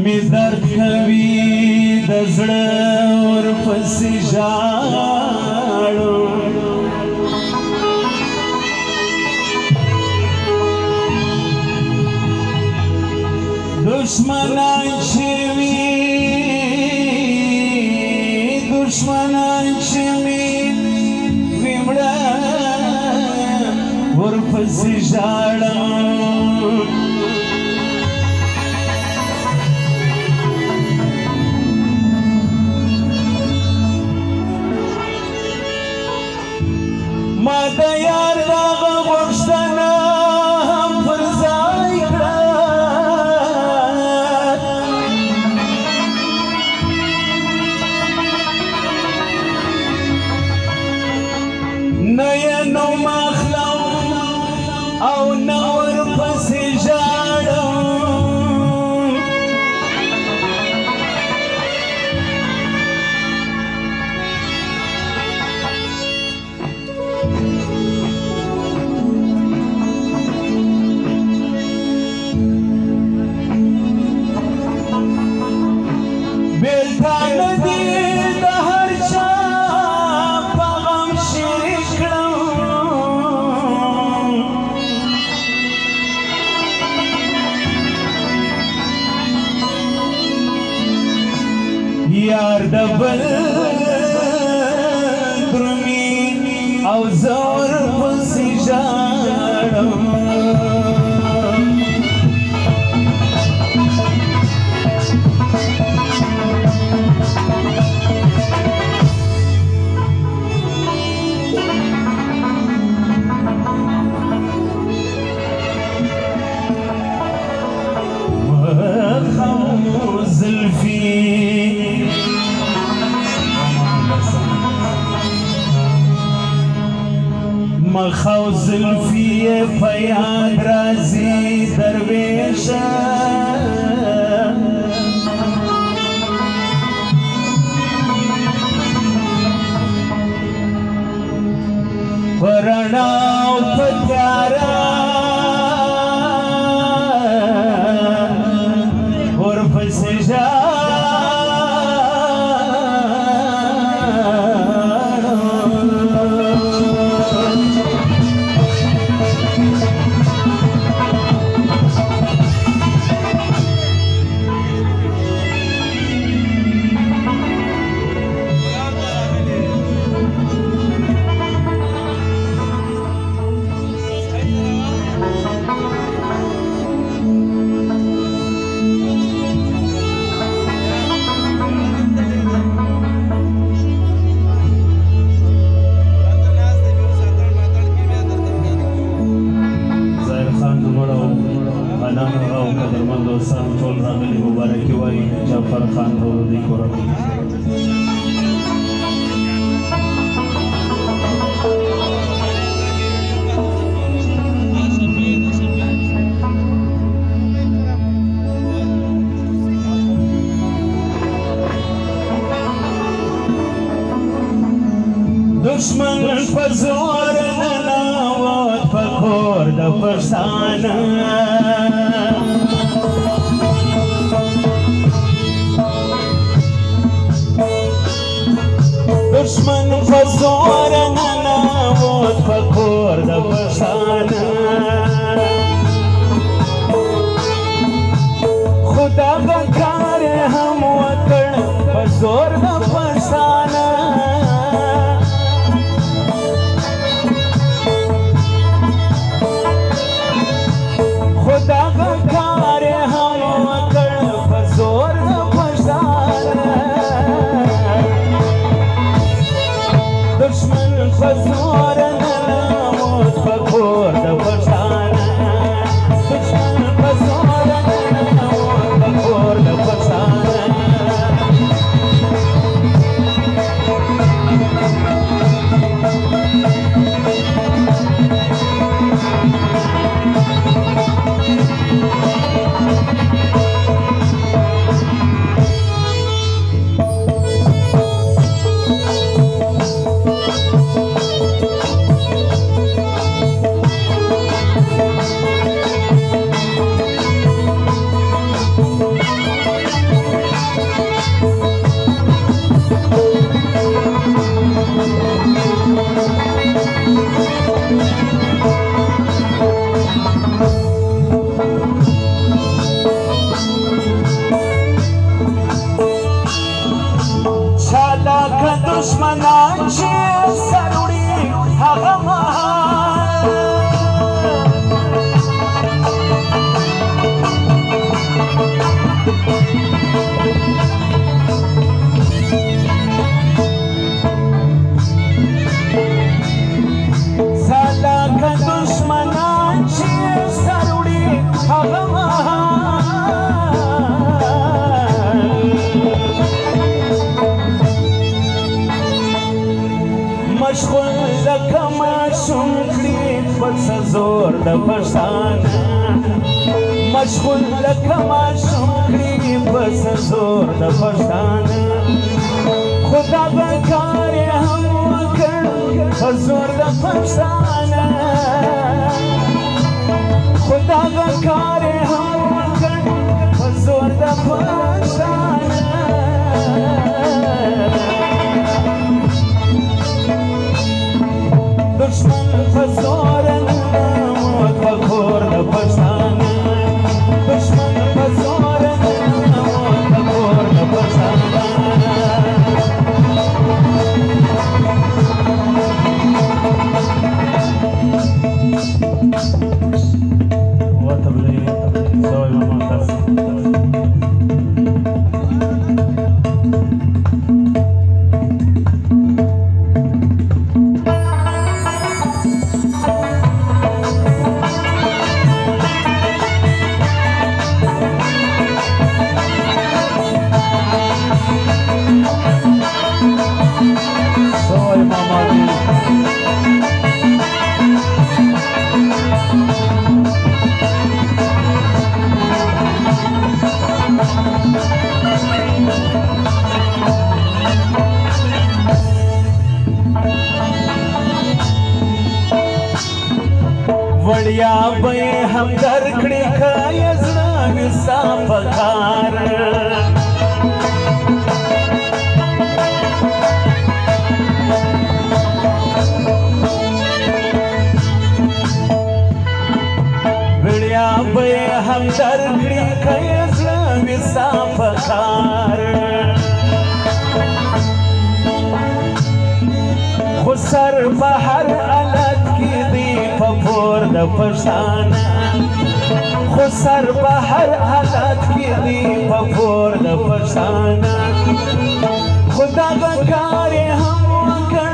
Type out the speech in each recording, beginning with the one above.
می درد کوي د زړه ورپسې ژاړم دشمنان چې وي دشمنان چې مې وي مړه ورپسې ژاړم ما د یار دغه غوښتنه هم پر ځای کړه نه یې نوم اخلم او نه ورپسې ژاړم بیلتان دی د هر چا په غم شریک کړم یار د بل درومي او زه ورپسې ژاړم مخاو زلفی په یاد راځي درویشه په رڼا او په تیاره ورپسې ژاړم جعفر خان رودی کورکی دشمن په زور ننوت په کور د پښتانه دشمن په زور ننوت په کور د پښتانه خو دغه کار هم وکړ په زور د پښتانه خو دغه کار هم وکړ په زور د پښتانه دشمن په زور ننوت په کور د پښتانه دشمن په زور ننوت په کور د پښتانه لکه ماشوم کړي پس زور د پښتانه مشغول لکه ماشوم کړي پس زور د پښتانه خو دغه کار یې هم وکړ په زور د پښتانه خو دغه کار یې هم وکړ په زور د پښتانه دشمن په زور ننوت په کور د پښتانه دشمن په زور ننوت په کور د پښتانه وړیا به یې هم درکړې که یې زړه وي ستا په کار وړیا به یې هم درکړې که یې زړه وي ستا په کار خو سر په هر حالت کې دی په پور د پښتانه خو سر په هر حالت کې دی په پور د پښتانه خو دغه کار یې هم وکړ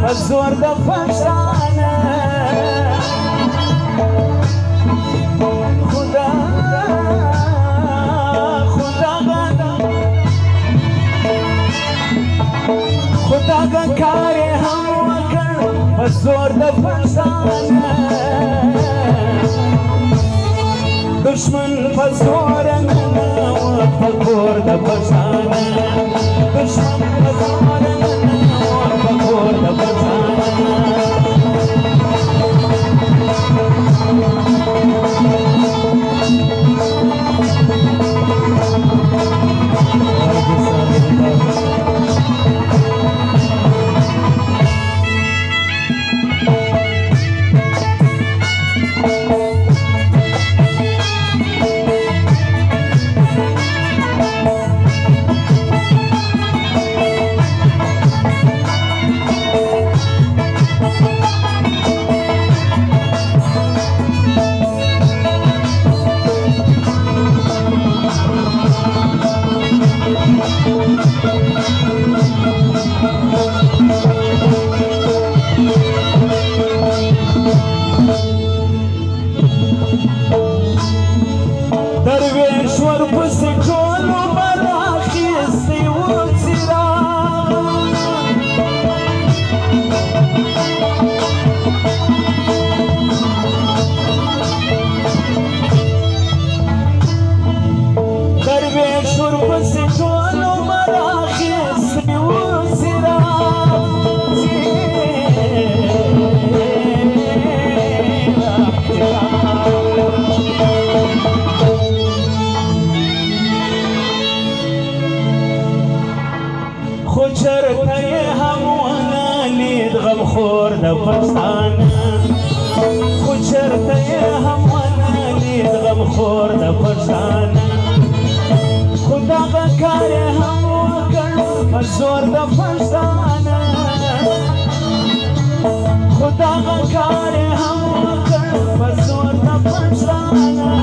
په زور د پښتانه خو دغه کار یې هم وکړ په زور د پښتانه دشمن په زور ننوت په کور د پښتانه دشمن په زور ننوت په کور د پښتانه درویشور پسې ټولو به راخیستی و څراغ درویشور پسې ټولو به راخیستی و څراغ خو چرته یې هم ونه لید غمخور د پښتانه خو چرته یې هم ونه لید غمخور د پښتانه خو دغه کار یې هم وکړ په زور د پښتانه خو دغه کار یې هم وکړ په زور د پښتانه